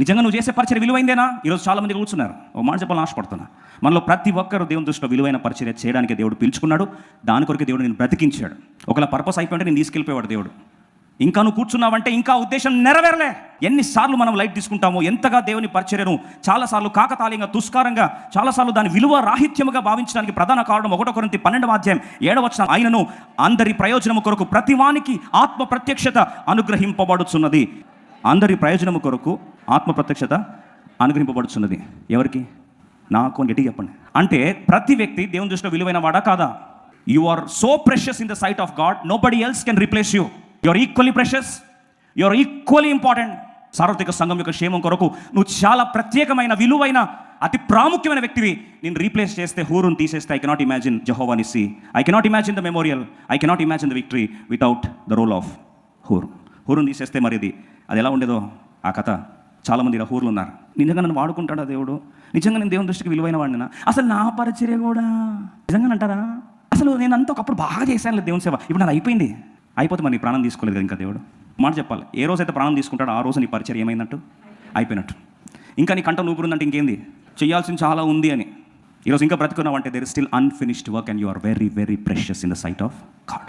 నిజంగా నువ్వు చేసే పరిచర్య విలువైందేనా? ఈరోజు చాలామంది కూర్చున్నారు. ఓ మాట చెప్పాలని ఆశపడుతున్నా, మనలో ప్రతి ఒక్కరు దేవుని దృష్టిలో విలువైన పరిచర్య చేయడానికి దేవుడు పిలుచుకున్నాడు. దాని కొరకు దేవుడు నేను బ్రతికించాడు. ఒకవేళ పర్పస్ అయిపోయింటే నేను తీసుకెళ్ళిపోయాడు దేవుడు. ఇంకా నువ్వు కూర్చున్నావంటే ఇంకా ఉద్దేశం నెరవేరలే. ఎన్నిసార్లు మనం లైట్ తీసుకుంటామో, ఎంతగా దేవుని పరిచర్యను చాలాసార్లు కాకతాళీయంగా, తుస్కారంగా, చాలాసార్లు దాని విలువ రాహిత్యముగా భావించడానికి ప్రధాన కారణం 1 కొరింథీ 12:7 ఆయనను అందరి ప్రయోజనము కొరకు ప్రతివానికి ఆత్మ ప్రత్యక్షత అనుగ్రహింపబడుచున్నది. అందరి ప్రయోజనము కొరకు ఆత్మ ప్రత్యక్షత అనుగ్రహింపబడుచున్నది. ఎవరికి? నాకు గట్టిగా చెప్పండి. అంటే ప్రతి వ్యక్తి దేవుని దృష్టిలో విలువైన వాడా కాదా? You are so precious in the sight of God, nobody else can replace you. You are equally precious, you are equally important. సార్వత్రిక సంఘం యొక్క క్షేమం కొరకు నువ్వు చాలా ప్రత్యేకమైన, విలువైన, అతి ప్రాముఖ్యమైన వ్యక్తివి. నేను రీప్లేస్ చేస్తే, హూరును తీసేస్తే, I cannot imagine Jehovah Nissi, I cannot imagine the memorial, I cannot imagine the victory without the role of Hur. హూరును తీసేస్తే మరి అది ఎలా ఉండేదో ఆ కథ. చాలామంది ఇలా హూర్లు ఉన్నారు. నిజంగా నన్ను వాడుకుంటాడా దేవుడు? నిజంగా నేను దేవుని దృష్టికి విలువైన వాడినా? అసలు నా పరిచర్య కూడా నిజంగా అంటారా? అసలు నేను అంతా ఒకప్పుడు బాగా చేశాను దేవుని సేవ, ఇప్పుడు నాది అయిపోతే మరి నీ ప్రాణం తీసుకోలేదు కదా ఇంకా దేవుడు. మాట చెప్పాలి, ఏ రోజైతే ప్రాణం తీసుకుంటాడో ఆ రోజు నీ పరిచర్య ఏమైందంటూ అయిపోయినట్టు. ఇంకా నీ కంట ఊపిరుందంటే ఇంకేంది, చేయాల్సింది చాలా ఉంది అని. ఈరోజు ఇంకా బ్రతుకున్నావు అంటే there is still unfinished work and you are very very precious in the sight of God.